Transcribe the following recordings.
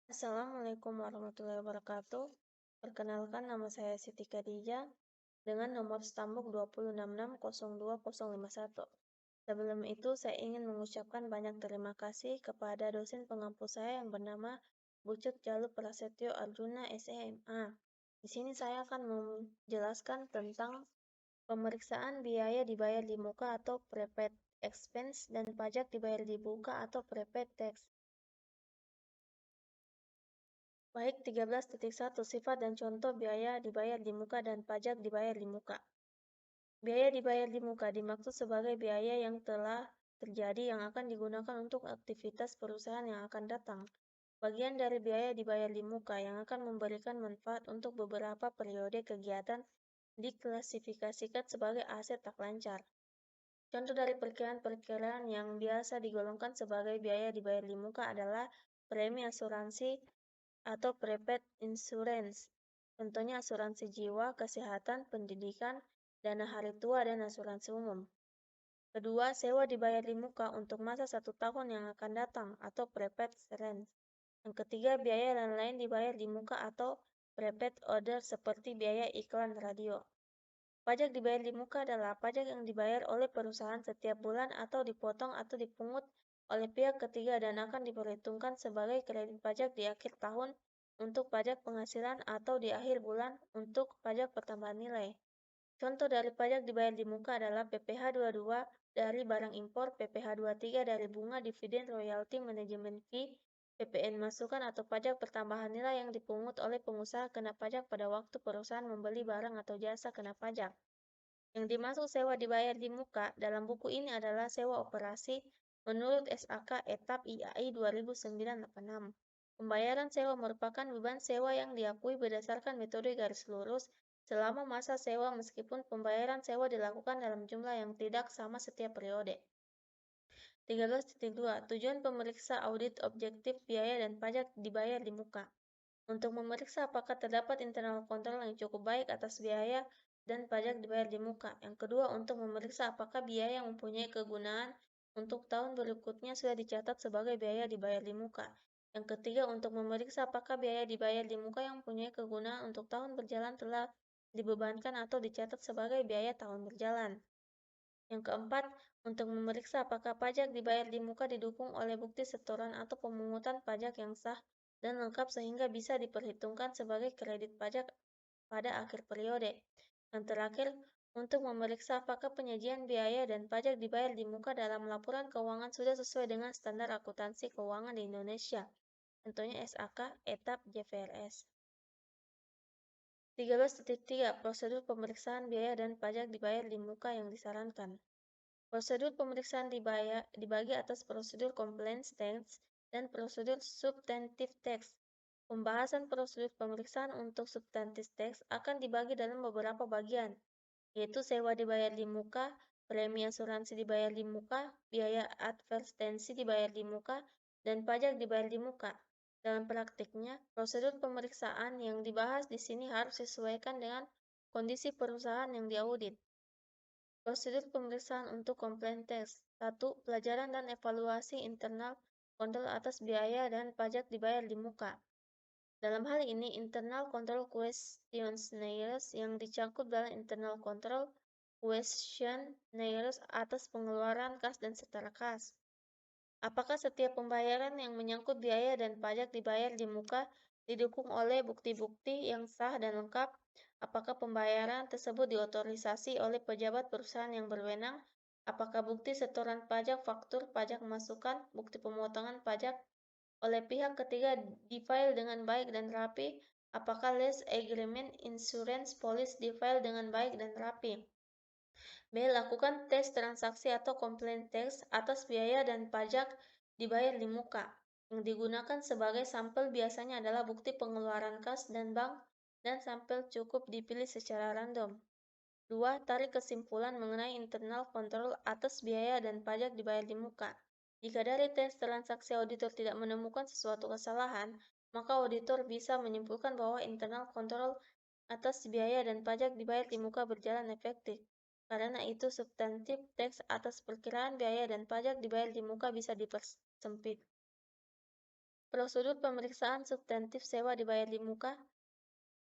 Assalamualaikum warahmatullahi wabarakatuh. Perkenalkan, nama saya Siti Khadijah dengan nomor stambuk 206602051. Sebelum itu, saya ingin mengucapkan banyak terima kasih kepada dosen pengampu saya yang bernama Bucut Jalu Prasetyo Arjuna SEMA. Di sini saya akan menjelaskan tentang pemeriksaan biaya dibayar di muka atau prepaid expense dan pajak dibayar di muka atau prepaid tax. Baik, 13.1 Sifat dan contoh biaya dibayar di muka dan pajak dibayar di muka. Biaya dibayar di muka dimaksud sebagai biaya yang telah terjadi yang akan digunakan untuk aktivitas perusahaan yang akan datang. Bagian dari biaya dibayar di muka yang akan memberikan manfaat untuk beberapa periode kegiatan diklasifikasikan sebagai aset tak lancar. Contoh dari perkiraan-perkiraan yang biasa digolongkan sebagai biaya dibayar di muka adalah premi asuransi atau prepaid insurance. Contohnya asuransi jiwa, kesehatan, pendidikan, dana hari tua, dan asuransi umum. Kedua, sewa dibayar di muka untuk masa 1 tahun yang akan datang atau prepaid rent. Yang ketiga, biaya lain-lain dibayar di muka atau prepaid order seperti biaya iklan radio. Pajak dibayar di muka adalah pajak yang dibayar oleh perusahaan setiap bulan atau dipotong atau dipungut oleh pihak ketiga dan akan diperhitungkan sebagai kredit pajak di akhir tahun untuk pajak penghasilan atau di akhir bulan untuk pajak pertambahan nilai. Contoh dari pajak dibayar di muka adalah PPh 22 dari barang impor, PPh 23 dari bunga, dividen, royalti, manajemen fee, PPN masukan atau pajak pertambahan nilai yang dipungut oleh pengusaha kena pajak pada waktu perusahaan membeli barang atau jasa kena pajak. Yang dimaksud sewa dibayar di muka dalam buku ini adalah sewa operasi menurut SAK Etap IAI 2986. Pembayaran sewa merupakan beban sewa yang diakui berdasarkan metode garis lurus selama masa sewa meskipun pembayaran sewa dilakukan dalam jumlah yang tidak sama setiap periode. 13.2 Tujuan pemeriksa audit objektif biaya dan pajak dibayar di muka. Untuk memeriksa apakah terdapat internal kontrol yang cukup baik atas biaya dan pajak dibayar di muka. Yang kedua, untuk memeriksa apakah biaya yang mempunyai kegunaan untuk tahun berikutnya sudah dicatat sebagai biaya dibayar di muka. Yang ketiga, untuk memeriksa apakah biaya dibayar di muka yang mempunyai kegunaan untuk tahun berjalan telah dibebankan atau dicatat sebagai biaya tahun berjalan. Yang keempat, untuk memeriksa apakah pajak dibayar di muka didukung oleh bukti setoran atau pemungutan pajak yang sah dan lengkap sehingga bisa diperhitungkan sebagai kredit pajak pada akhir periode. Yang terakhir, untuk memeriksa apakah penyajian biaya dan pajak dibayar di muka dalam laporan keuangan sudah sesuai dengan standar akuntansi keuangan di Indonesia. Contohnya SAK, Etap, JVRS. 13.3 Prosedur pemeriksaan biaya dan pajak dibayar di muka yang disarankan. Prosedur pemeriksaan dibagi atas prosedur compliance tax dan prosedur substantive tax. Pembahasan prosedur pemeriksaan untuk substantive tax akan dibagi dalam beberapa bagian, yaitu sewa dibayar di muka, premi asuransi dibayar di muka, biaya advertensi dibayar di muka, dan pajak dibayar di muka. Dalam praktiknya, prosedur pemeriksaan yang dibahas di sini harus disesuaikan dengan kondisi perusahaan yang diaudit. Prosedur pemeriksaan untuk complaint tax. 1. Pelajaran dan evaluasi internal kontrol atas biaya dan pajak dibayar di muka. Dalam hal ini, internal control questionnaires yang dicakup dalam internal control questionnaires atas pengeluaran kas dan setara kas. Apakah setiap pembayaran yang menyangkut biaya dan pajak dibayar di muka didukung oleh bukti-bukti yang sah dan lengkap? Apakah pembayaran tersebut diotorisasi oleh pejabat perusahaan yang berwenang? Apakah bukti setoran pajak, faktur, pajak masukan, bukti pemotongan pajak oleh pihak ketiga di-file dengan baik dan rapi? Apakah lease agreement, insurance, policy di-file dengan baik dan rapi? B. Lakukan tes transaksi atau complaint tax atas biaya dan pajak dibayar di muka. Yang digunakan sebagai sampel biasanya adalah bukti pengeluaran kas dan bank dan sampel cukup dipilih secara random. 2. Tarik kesimpulan mengenai internal control atas biaya dan pajak dibayar di muka. Jika dari tes transaksi auditor tidak menemukan sesuatu kesalahan, maka auditor bisa menyimpulkan bahwa internal control atas biaya dan pajak dibayar di muka berjalan efektif. Karena itu, substantif teks atas perkiraan biaya dan pajak dibayar di muka bisa dipersempit. Prosedur pemeriksaan substantif sewa dibayar di muka.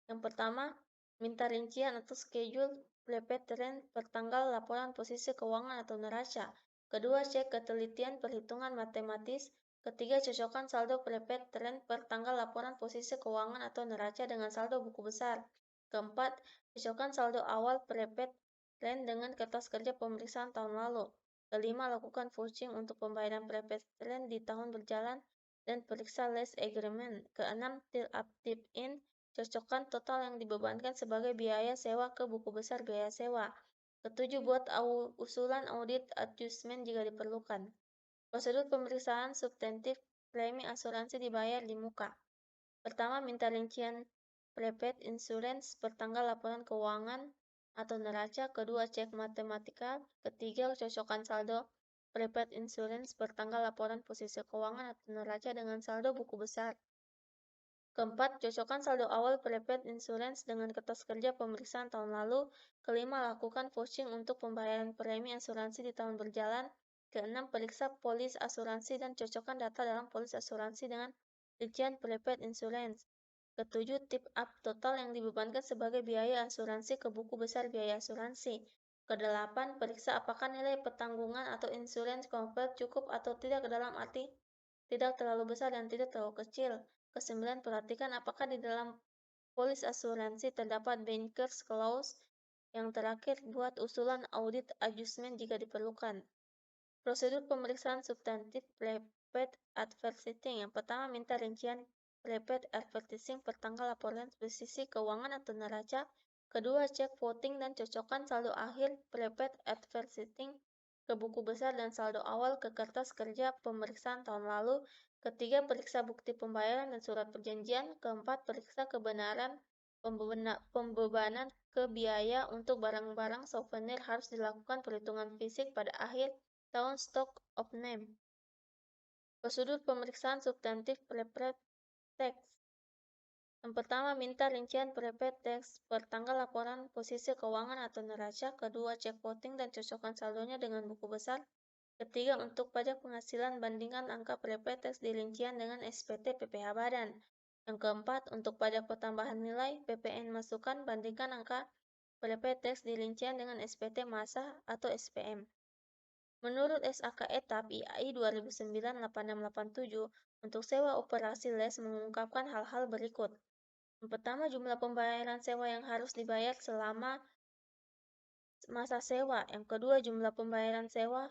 Yang pertama, minta rincian atau schedule prepaid rent per tanggal laporan posisi keuangan atau neraca. Kedua, cek ketelitian perhitungan matematis. Ketiga, cocokkan saldo prepaid rent per tanggal laporan posisi keuangan atau neraca dengan saldo buku besar. Keempat, cocokkan saldo awal prepaid rent dengan kertas kerja pemeriksaan tahun lalu. Kelima, lakukan vouching untuk pembayaran prepaid rent di tahun berjalan dan periksa lease agreement. Keenam, tip in cocokkan total yang dibebankan sebagai biaya sewa ke buku besar biaya sewa. Ketujuh, buat usulan audit adjustment jika diperlukan. Prosedur pemeriksaan substantif premi asuransi dibayar di muka. Pertama, minta rincian prepaid insurance per tanggal laporan keuangan atau neraca. Kedua, cek matematika. Ketiga, cocokkan saldo prepaid insurance per tanggal laporan posisi keuangan atau neraca dengan saldo buku besar. Keempat, cocokkan saldo awal prepaid insurance dengan kertas kerja pemeriksaan tahun lalu. Kelima, lakukan vouching untuk pembayaran premi asuransi di tahun berjalan. Keenam, periksa polis asuransi dan cocokkan data dalam polis asuransi dengan rincian prepaid insurance. Ketujuh, tip up total yang dibebankan sebagai biaya asuransi ke buku besar biaya asuransi. Kedelapan, periksa apakah nilai petanggungan atau insurance cover cukup atau tidak dalam arti tidak terlalu besar dan tidak terlalu kecil. Kesembilan, perhatikan apakah di dalam polis asuransi terdapat bankers clause. Yang terakhir, buat usulan audit adjustment jika diperlukan. Prosedur pemeriksaan substantif prepaid advertising. Yang pertama, minta rincian prepaid advertising per tanggal laporan posisi keuangan atau neraca. Kedua, cek voting dan cocokkan saldo akhir prepaid advertising ke buku besar dan saldo awal ke kertas kerja pemeriksaan tahun lalu. Ketiga, periksa bukti pembayaran dan surat perjanjian. Keempat, periksa kebenaran pembebanan ke biaya untuk barang-barang souvenir harus dilakukan perhitungan fisik pada akhir tahun stock of name. Prosedur pemeriksaan substantif prepaid tax. Yang pertama, minta rincian prepaid tax per tanggal laporan posisi keuangan atau neraca. Kedua, cek voting dan cocokkan saldonya dengan buku besar. Ketiga, untuk pajak penghasilan bandingkan angka prepaid tax di rincian dengan SPT PPh Badan. Yang keempat, untuk pajak pertambahan nilai PPN masukan bandingkan angka prepaid tax di rincian dengan SPT masa atau SPM. Menurut SAK Etap IAI 2009-8687, untuk sewa operasi les mengungkapkan hal-hal berikut. Yang pertama, jumlah pembayaran sewa yang harus dibayar selama masa sewa. Yang kedua, jumlah pembayaran sewa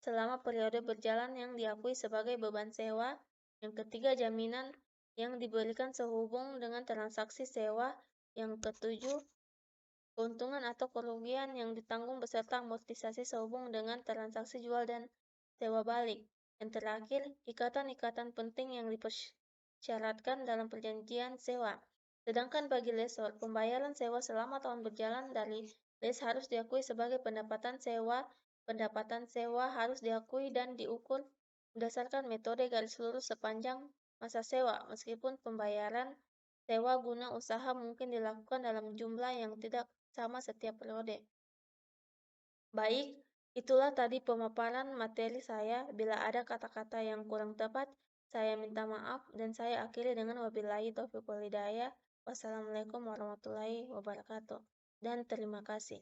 selama periode berjalan yang diakui sebagai beban sewa. Yang ketiga, jaminan yang diberikan sehubung dengan transaksi sewa. Yang ketujuh, keuntungan atau kerugian yang ditanggung beserta amortisasi sehubung dengan transaksi jual dan sewa balik. Yang terakhir, ikatan-ikatan penting yang dipersyaratkan dalam perjanjian sewa. Sedangkan bagi lessor, pembayaran sewa selama tahun berjalan dari les harus diakui sebagai pendapatan sewa. Pendapatan sewa harus diakui dan diukur berdasarkan metode garis lurus sepanjang masa sewa, meskipun pembayaran sewa guna usaha mungkin dilakukan dalam jumlah yang tidak sama setiap periode. Baik, itulah tadi pemaparan materi saya. Bila ada kata-kata yang kurang tepat, saya minta maaf dan saya akhiri dengan wabillahi taufiq wal hidayah. Wassalamualaikum warahmatullahi wabarakatuh. Dan terima kasih.